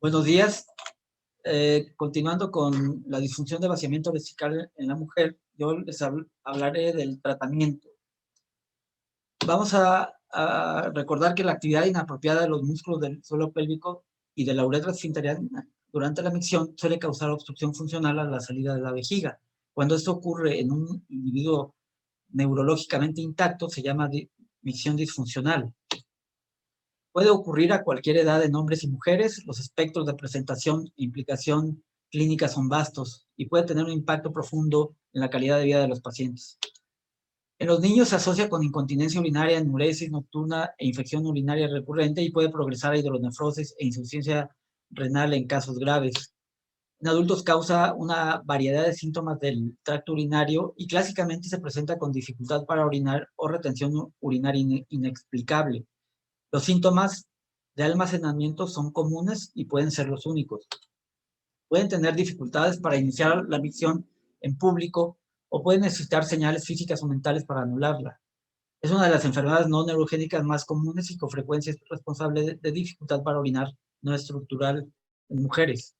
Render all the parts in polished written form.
Buenos días. Continuando con la disfunción de vaciamiento vesical en la mujer, yo les hablaré del tratamiento. Vamos a recordar que la actividad inapropiada de los músculos del suelo pélvico y de la uretra esfinteriana durante la micción suele causar obstrucción funcional a la salida de la vejiga. Cuando esto ocurre en un individuo neurológicamente intacto, se llama micción disfuncional. Puede ocurrir a cualquier edad en hombres y mujeres. Los espectros de presentación e implicación clínica son vastos y puede tener un impacto profundo en la calidad de vida de los pacientes. En los niños se asocia con incontinencia urinaria, enuresis nocturna e infección urinaria recurrente y puede progresar a hidronefrosis e insuficiencia renal en casos graves. En adultos causa una variedad de síntomas del tracto urinario y clásicamente se presenta con dificultad para orinar o retención urinaria inexplicable. Los síntomas de almacenamiento son comunes y pueden ser los únicos. Pueden tener dificultades para iniciar la micción en público o pueden necesitar señales físicas o mentales para anularla. Es una de las enfermedades no neurogénicas más comunes y con frecuencia es responsable de dificultad para orinar no estructural en mujeres.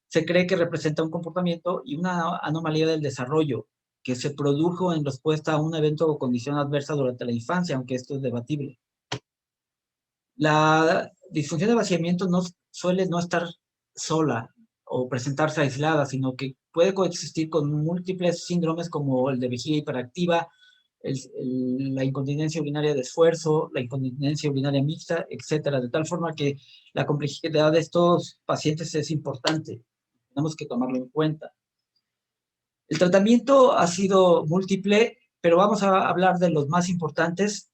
Se cree que representa un comportamiento y una anomalía del desarrollo que se produjo en respuesta a un evento o condición adversa durante la infancia, aunque esto es debatible. La disfunción de vaciamiento no suele no estar sola o presentarse aislada, sino que puede coexistir con múltiples síndromes como el de vejiga hiperactiva, la incontinencia urinaria de esfuerzo, la incontinencia urinaria mixta, etcétera, de tal forma que la complejidad de estos pacientes es importante. Tenemos que tomarlo en cuenta. El tratamiento ha sido múltiple, pero vamos a hablar de los más importantes.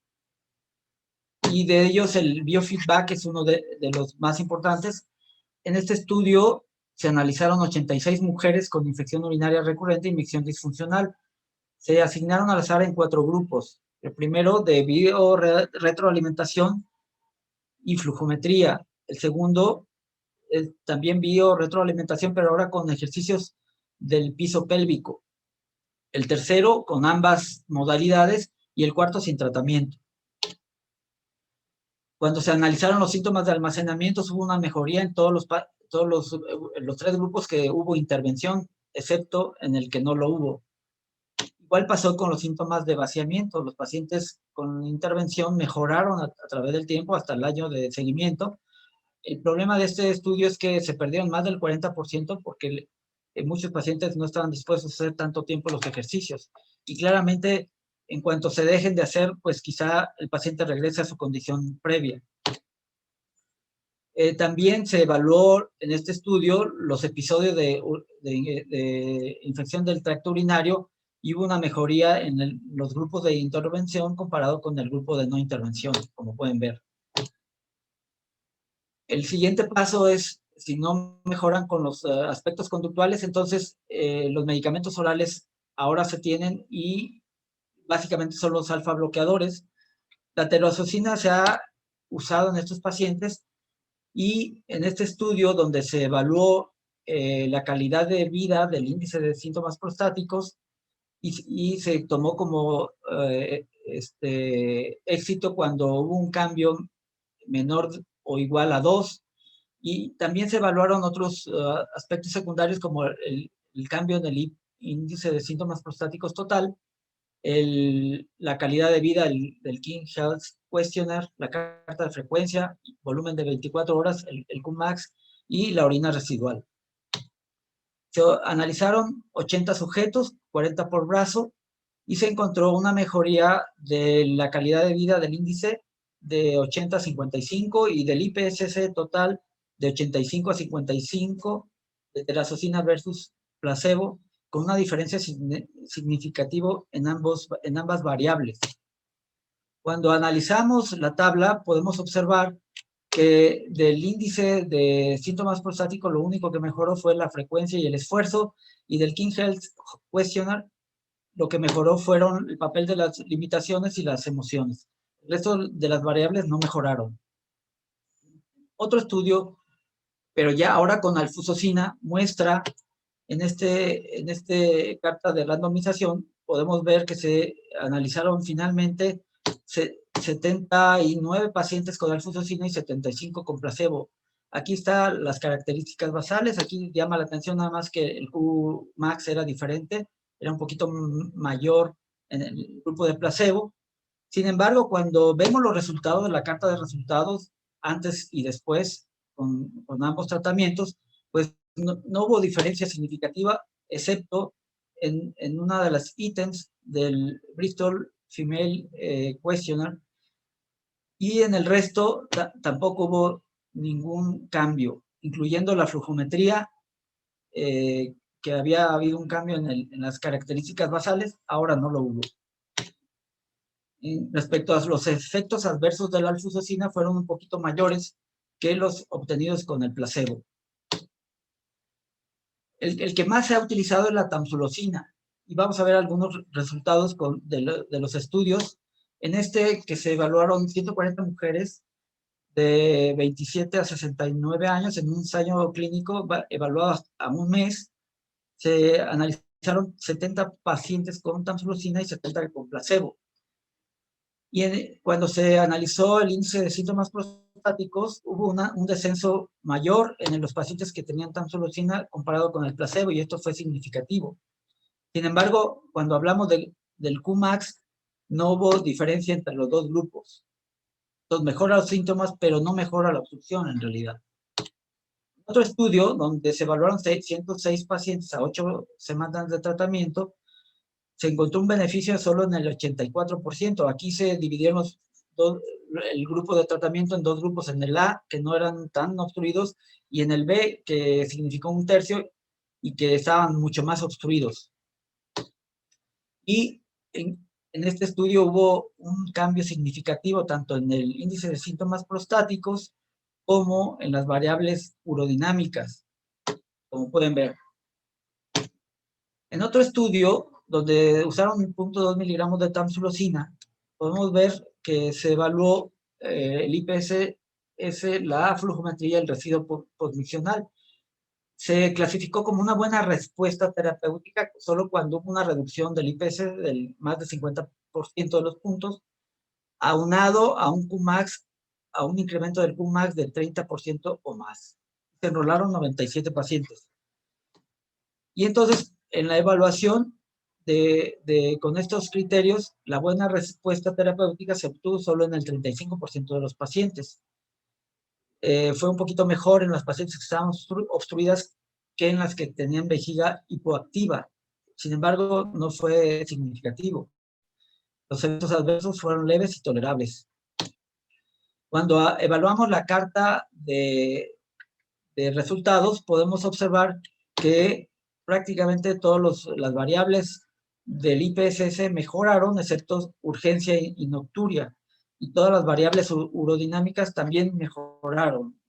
Y de ellos el biofeedback es uno de los más importantes. En este estudio se analizaron 86 mujeres con infección urinaria recurrente y micción disfuncional. Se asignaron al azar en 4 grupos. El primero de biorretroalimentación y flujometría. El segundo también biorretroalimentación, pero ahora con ejercicios del piso pélvico. El tercero con ambas modalidades y el cuarto sin tratamiento. Cuando se analizaron los síntomas de almacenamiento, hubo una mejoría en todos los 3 grupos que hubo intervención, excepto en el que no lo hubo. Igual pasó con los síntomas de vaciamiento. Los pacientes con intervención mejoraron a través del tiempo hasta el año de seguimiento. El problema de este estudio es que se perdieron más del 40% porque muchos pacientes no estaban dispuestos a hacer tanto tiempo los ejercicios. Y claramente, en cuanto se dejen de hacer, pues quizá el paciente regrese a su condición previa. También se evaluó en este estudio los episodios de infección del tracto urinario y hubo una mejoría en los grupos de intervención comparado con el grupo de no intervención, como pueden ver. El siguiente paso es, si no mejoran con los aspectos conductuales, entonces los medicamentos orales ahora se tienen y básicamente son los alfa bloqueadores. La telosocina se ha usado en estos pacientes y en este estudio donde se evaluó la calidad de vida del índice de síntomas prostáticos y se tomó como éxito cuando hubo un cambio menor o igual a 2, y también se evaluaron otros aspectos secundarios como el cambio en el índice de síntomas prostáticos total, la calidad de vida del King Health Questionnaire, la carta de frecuencia, volumen de 24 horas, el Qmax y la orina residual. Se analizaron 80 sujetos, 40 por brazo, y se encontró una mejoría de la calidad de vida del índice de 80 a 55 y del IPSS total de 85 a 55 de telazocina versus placebo, con una diferencia significativa en ambas variables. Cuando analizamos la tabla, podemos observar que del índice de síntomas prostáticos lo único que mejoró fue la frecuencia y el esfuerzo, y del King Health Questionnaire lo que mejoró fueron el papel de las limitaciones y las emociones. El resto de las variables no mejoraron. Otro estudio, pero ya ahora con alfusocina, muestra en este carta de randomización, podemos ver que se analizaron finalmente 79 pacientes con alfusocina y 75 con placebo. Aquí están las características basales. Aquí llama la atención nada más que el Qmax era diferente, era un poquito mayor en el grupo de placebo. Sin embargo, cuando vemos los resultados de la carta de resultados, antes y después, con ambos tratamientos, pues no hubo diferencia significativa, excepto en una de las ítems del Bristol Female Questionnaire, y en el resto tampoco hubo ningún cambio, incluyendo la flujometría, que había habido un cambio en las características basales, ahora no lo hubo. Respecto a los efectos adversos de la alfuzoxina, fueron un poquito mayores que los obtenidos con el placebo. El que más se ha utilizado es la tamsulosina, y vamos a ver algunos resultados de los estudios. En este, que se evaluaron 140 mujeres de 27 a 69 años en un ensayo clínico evaluado a un mes, se analizaron 70 pacientes con tamsulosina y 70 con placebo. Y cuando se analizó el índice de síntomas prostáticos, hubo un descenso mayor en los pacientes que tenían tamsulosina comparado con el placebo, y esto fue significativo. Sin embargo, cuando hablamos del Qmax, no hubo diferencia entre los dos grupos. Entonces, mejora los síntomas, pero no mejora la obstrucción en realidad. Otro estudio, donde se evaluaron 106 pacientes a 8 semanas de tratamiento, se encontró un beneficio solo en el 84%. Aquí se dividieron el grupo de tratamiento en dos grupos, en el A, que no eran tan obstruidos, y en el B, que significó un tercio, y que estaban mucho más obstruidos. Y en este estudio hubo un cambio significativo tanto en el índice de síntomas prostáticos como en las variables urodinámicas, como pueden ver. En otro estudio, donde usaron 0.2 miligramos de tamsulosina, podemos ver que se evaluó el IPSS, la flujometría y el residuo postmiccional. Se clasificó como una buena respuesta terapéutica solo cuando hubo una reducción del IPS del más del 50% de los puntos, aunado a un Qmax, a un incremento del Qmax del 30% o más. Se enrolaron 97 pacientes. Y entonces, en la evaluación con estos criterios, la buena respuesta terapéutica se obtuvo solo en el 35% de los pacientes. Fue un poquito mejor en las pacientes que estaban obstruidas que en las que tenían vejiga hipoactiva. Sin embargo, no fue significativo. Los efectos adversos fueron leves y tolerables. Cuando evaluamos la carta de resultados, podemos observar que prácticamente todas las variables del IPSS mejoraron, excepto urgencia y nocturia, y todas las variables urodinámicas también mejoraron.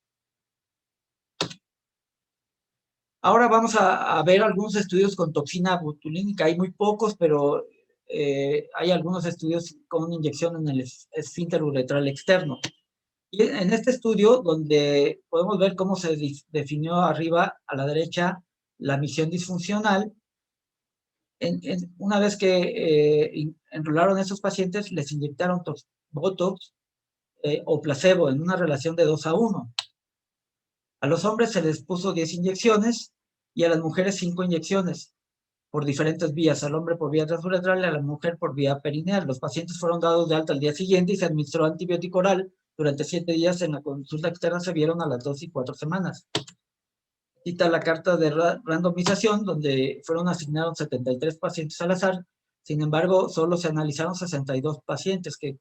Ahora vamos a ver algunos estudios con toxina botulínica. Hay muy pocos, pero hay algunos estudios con inyección en el esfínter uretral externo. Y en este estudio, donde podemos ver cómo se definió arriba a la derecha la misión disfuncional, una vez que enrolaron a esos pacientes, les inyectaron Botox o placebo en una relación de 2:1. A los hombres se les puso 10 inyecciones y a las mujeres 5 inyecciones por diferentes vías, al hombre por vía transuretral y a la mujer por vía perineal. Los pacientes fueron dados de alta al día siguiente y se administró antibiótico oral durante 7 días. En la consulta externa se vieron a las 2 y 4 semanas. Cita la carta de randomización, donde fueron asignados 73 pacientes al azar. Sin embargo, solo se analizaron 62 pacientes, que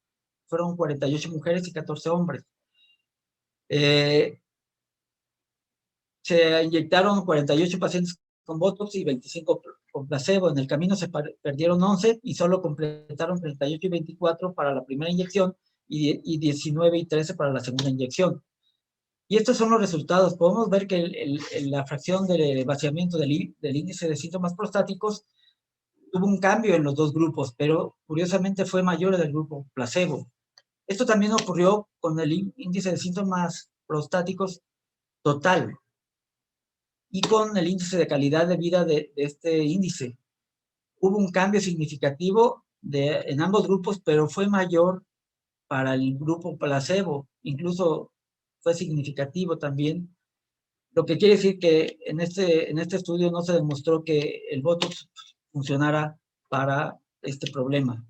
fueron 48 mujeres y 14 hombres. Se inyectaron 48 pacientes con Botox y 25 con placebo. En el camino se perdieron 11 y solo completaron 38 y 24 para la primera inyección y 19 y 13 para la segunda inyección. Y estos son los resultados. Podemos ver que la fracción de vaciamiento del índice de síntomas prostáticos tuvo un cambio en los dos grupos, pero curiosamente fue mayor en el grupo placebo. Esto también ocurrió con el índice de síntomas prostáticos total y con el índice de calidad de vida de este índice. Hubo un cambio significativo en ambos grupos, pero fue mayor para el grupo placebo. Incluso fue significativo también, lo que quiere decir que en este estudio no se demostró que el Botox funcionara para este problema.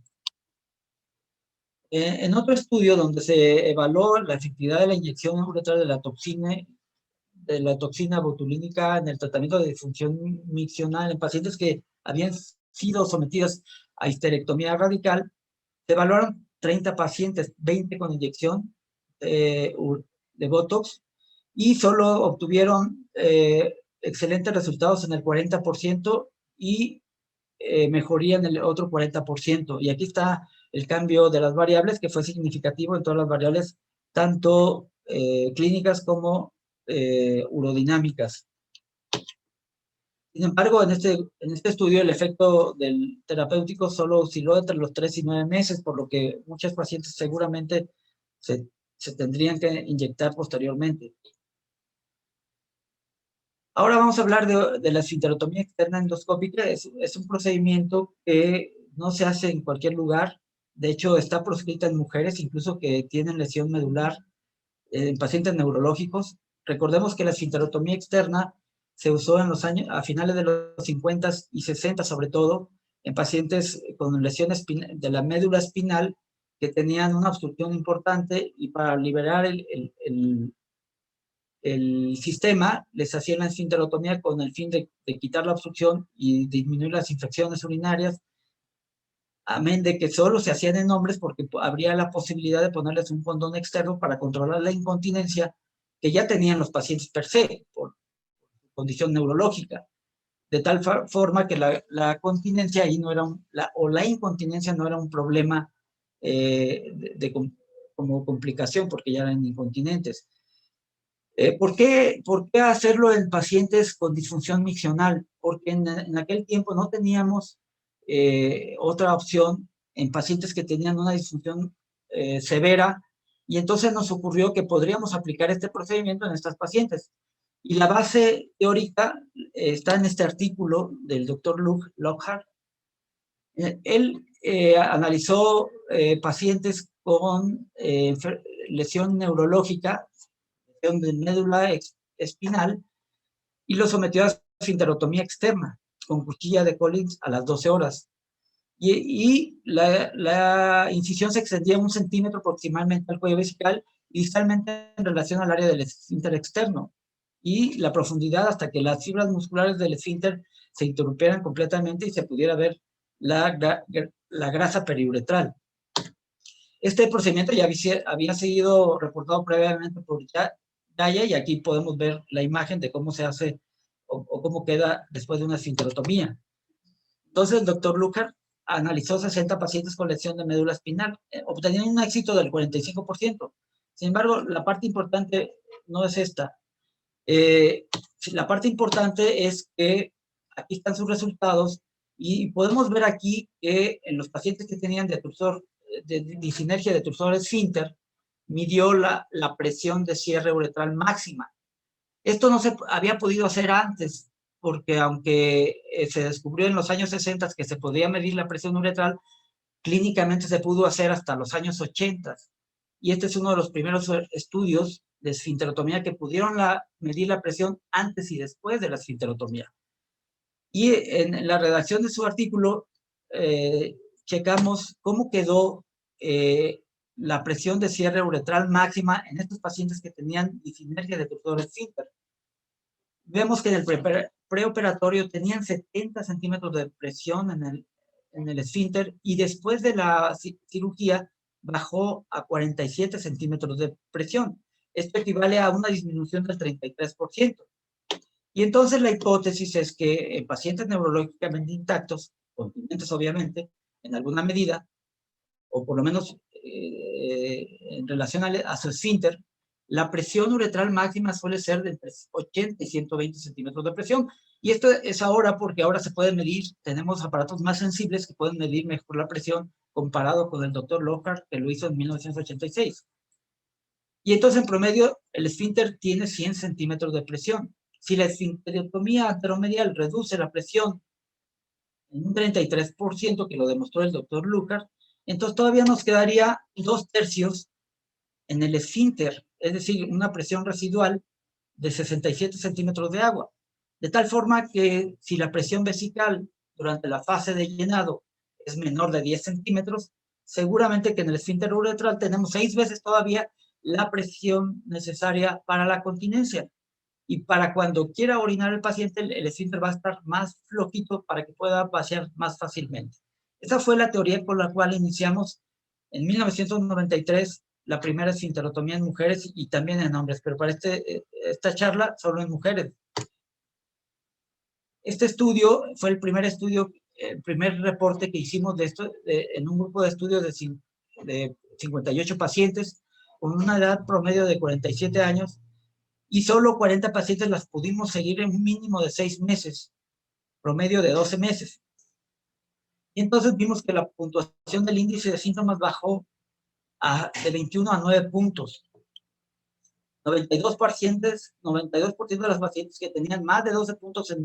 En otro estudio donde se evaluó la efectividad de la inyección uretral de la toxina botulínica en el tratamiento de disfunción miccional en pacientes que habían sido sometidos a histerectomía radical, se evaluaron 30 pacientes, 20 con inyección de Botox, y solo obtuvieron excelentes resultados en el 40% y mejoría en el otro 40%. Y aquí está el cambio de las variables, que fue significativo en todas las variables, tanto clínicas como urodinámicas. Sin embargo, en este estudio el efecto del terapéutico solo osciló entre los 3 y 9 meses, por lo que muchos pacientes seguramente se tendrían que inyectar posteriormente. Ahora vamos a hablar de la esfinterotomía externa endoscópica. Es un procedimiento que no se hace en cualquier lugar. De hecho, está proscrita en mujeres, incluso que tienen lesión medular, en pacientes neurológicos. Recordemos que la esfinterotomía externa se usó en los años, a finales de los 50 y 60, sobre todo, en pacientes con lesiones de la médula espinal que tenían una obstrucción importante, y para liberar el sistema les hacían la esfinterotomía con el fin de quitar la obstrucción y disminuir las infecciones urinarias, amén de que solo se hacían en hombres porque habría la posibilidad de ponerles un condón externo para controlar la incontinencia que ya tenían los pacientes per se, por condición neurológica, de tal forma que la continencia ahí no era la incontinencia no era un problema como complicación, porque ya eran incontinentes. ¿Por qué hacerlo en pacientes con disfunción miccional? Porque en aquel tiempo no teníamos otra opción en pacientes que tenían una disfunción severa, y entonces nos ocurrió que podríamos aplicar este procedimiento en estas pacientes. Y la base teórica está en este artículo del doctor Lockhart. Él analizó pacientes con lesión neurológica, de médula espinal, y lo sometió a esfinterotomía externa con cuchilla de Collins a las 12 horas. Y la incisión se extendía 1 centímetro aproximadamente al cuello vesical, distalmente en relación al área del esfínter externo, y la profundidad hasta que las fibras musculares del esfínter se interrumpieran completamente y se pudiera ver la grasa periuretral. Este procedimiento ya había sido reportado previamente por Daya, y aquí podemos ver la imagen de cómo se hace o cómo queda después de una esfinterotomía. Entonces, el doctor Lucar analizó 60 pacientes con lesión de médula espinal, obteniendo un éxito del 45%. Sin embargo, la parte importante no es esta. La parte importante es que aquí están sus resultados, y podemos ver aquí que en los pacientes que tenían disinergia de detrusor esfínter, midió la presión de cierre uretral máxima. Esto no se había podido hacer antes, porque aunque se descubrió en los años 60 que se podía medir la presión uretral, clínicamente se pudo hacer hasta los años 80. Y este es uno de los primeros estudios de esfinterotomía que pudieron medir la presión antes y después de la esfinterotomía. Y en la redacción de su artículo checamos cómo quedó la presión de cierre uretral máxima en estos pacientes que tenían disinergia de detrusor esfínter. Vemos que en el preoperatorio tenían 70 centímetros de presión en el esfínter, y después de la cirugía bajó a 47 centímetros de presión. Esto equivale a una disminución del 33%. Y entonces la hipótesis es que en pacientes neurológicamente intactos, continentes obviamente, en alguna medida, o por lo menos en relación a su esfínter, la presión uretral máxima suele ser de entre 80 y 120 centímetros de presión. Y esto es ahora porque ahora se puede medir, tenemos aparatos más sensibles que pueden medir mejor la presión, comparado con el doctor Lockhart, que lo hizo en 1986. Y entonces en promedio el esfínter tiene 100 centímetros de presión. Si la esfinterotomía anteromedial reduce la presión en un 33%, que lo demostró el doctor Lockhart, entonces todavía nos quedaría 2/3 en el esfínter, es decir, una presión residual de 67 centímetros de agua. De tal forma que si la presión vesical durante la fase de llenado es menor de 10 centímetros, seguramente que en el esfínter uretral tenemos 6 veces todavía la presión necesaria para la continencia. Y para cuando quiera orinar el paciente, el esfínter va a estar más flojito para que pueda vaciar más fácilmente. Esa fue la teoría por la cual iniciamos en 1993 la primera esfinterotomía en mujeres y también en hombres, pero para esta charla solo en mujeres. Este estudio fue el primer estudio, el primer reporte que hicimos de esto en un grupo de estudios de 58 pacientes con una edad promedio de 47 años y solo 40 pacientes las pudimos seguir en un mínimo de 6 meses, promedio de 12 meses. Y entonces vimos que la puntuación del índice de síntomas bajó de 21 a 9 puntos. 92% de las pacientes que tenían más de 12 puntos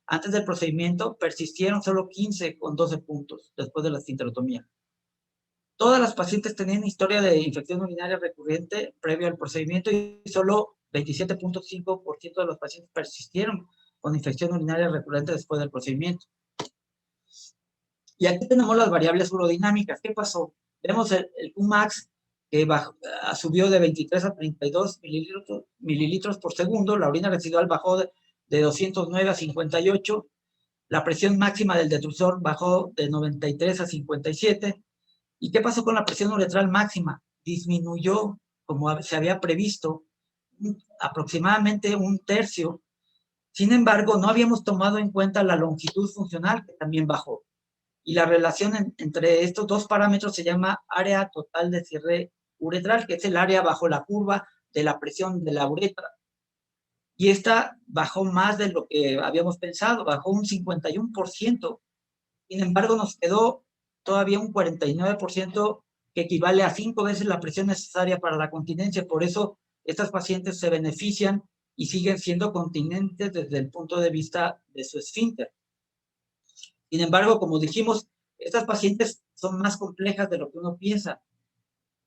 antes del procedimiento persistieron solo 15 con 12 puntos después de la esfinterotomía. Todas las pacientes tenían historia de infección urinaria recurrente previo al procedimiento y solo 27.5% de los pacientes persistieron con infección urinaria recurrente después del procedimiento. Y aquí tenemos las variables urodinámicas. ¿Qué pasó? Vemos el Qmax que subió de 23 a 32 mililitros por segundo, la orina residual bajó de 209 a 58, la presión máxima del detrusor bajó de 93 a 57. ¿Y qué pasó con la presión uretral máxima? Disminuyó, como se había previsto, aproximadamente un tercio. Sin embargo, no habíamos tomado en cuenta la longitud funcional, que también bajó. Y la relación entre estos dos parámetros se llama área total de cierre uretral, que es el área bajo la curva de la presión de la uretra. Y esta bajó más de lo que habíamos pensado, bajó un 51%. Sin embargo, nos quedó todavía un 49% que equivale a 5 veces la presión necesaria para la continencia. Por eso, estas pacientes se benefician y siguen siendo continentes desde el punto de vista de su esfínter. Sin embargo, como dijimos, estas pacientes son más complejas de lo que uno piensa,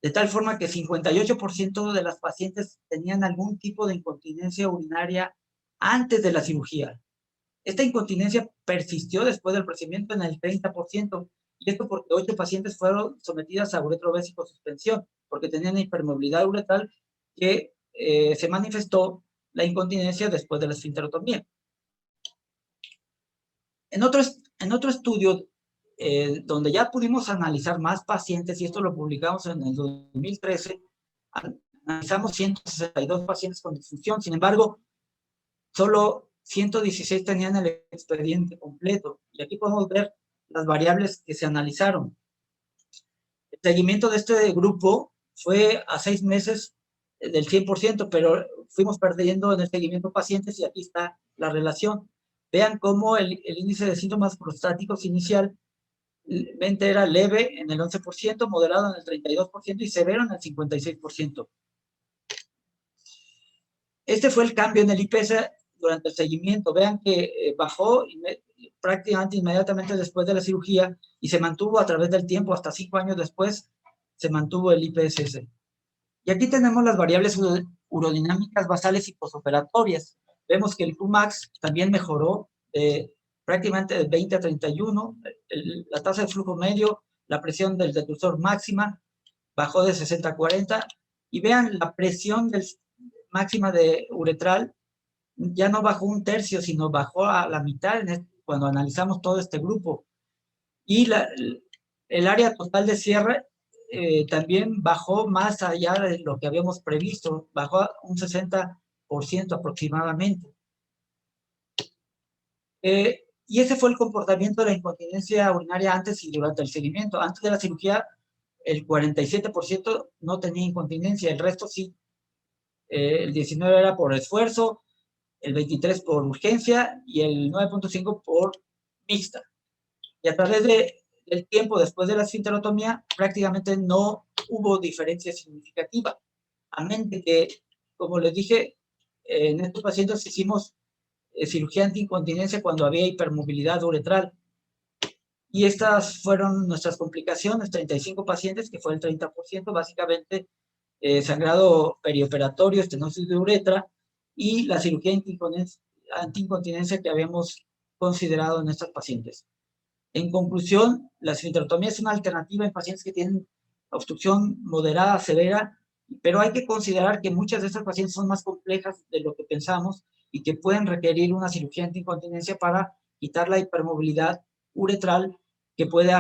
de tal forma que 58% de las pacientes tenían algún tipo de incontinencia urinaria antes de la cirugía. Esta incontinencia persistió después del procedimiento en el 30%, y esto porque 8 pacientes fueron sometidas a uretrovesico suspensión, porque tenían hipermovilidad uretral que se manifestó la incontinencia después de la esfinterotomía. En otro estudio, donde ya pudimos analizar más pacientes, y esto lo publicamos en el 2013, analizamos 162 pacientes con disfunción. Sin embargo, solo 116 tenían el expediente completo. Y aquí podemos ver las variables que se analizaron. El seguimiento de este grupo fue a 6 meses del 100%, pero fuimos perdiendo en el seguimiento pacientes y aquí está la relación. Vean cómo el índice de síntomas prostáticos inicialmente era leve en el 11%, moderado en el 32% y severo en el 56%. Este fue el cambio en el IPS durante el seguimiento. Vean que bajó prácticamente inmediatamente después de la cirugía y se mantuvo a través del tiempo, hasta 5 años después, se mantuvo el IPSS. Y aquí tenemos las variables urodinámicas basales y posoperatorias. Vemos que el Qmax también mejoró prácticamente de 20 a 31, la tasa de flujo medio, la presión del detrusor máxima bajó de 60 a 40, y vean la presión máxima de uretral ya no bajó un tercio, sino bajó a la mitad cuando analizamos todo este grupo. Y el área total de cierre también bajó más allá de lo que habíamos previsto, bajó a un 60% aproximadamente. Y ese fue el comportamiento de la incontinencia urinaria antes y durante el seguimiento. Antes de la cirugía, el 47% no tenía incontinencia, el resto sí. El 19% era por esfuerzo, el 23% por urgencia y el 9.5% por mixta. Y a través del tiempo después de la esfinterotomía, prácticamente no hubo diferencia significativa. A menos de que, como les dije, en estos pacientes hicimos cirugía antiincontinencia cuando había hipermovilidad uretral. Y estas fueron nuestras complicaciones, 35 pacientes, que fue el 30%, básicamente sangrado perioperatorio, estenosis de uretra y la cirugía antiincontinencia que habíamos considerado en estas pacientes. En conclusión, la esfincterotomía es una alternativa en pacientes que tienen obstrucción moderada, severa, pero hay que considerar que muchas de estas pacientes son más complejas de lo que pensamos y que pueden requerir una cirugía antiincontinencia para quitar la hipermovilidad uretral que puede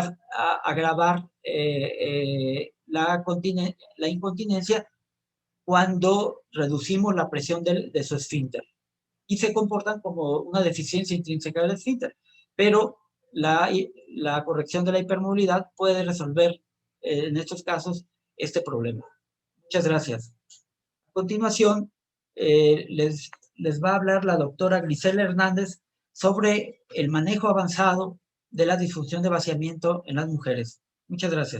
agravar la incontinencia cuando reducimos la presión de su esfínter y se comportan como una deficiencia intrínseca del esfínter. Pero la corrección de la hipermovilidad puede resolver en estos casos este problema. Muchas gracias. A continuación, les va a hablar la doctora Grisela Hernández sobre el manejo avanzado de la disfunción de vaciamiento en las mujeres. Muchas gracias.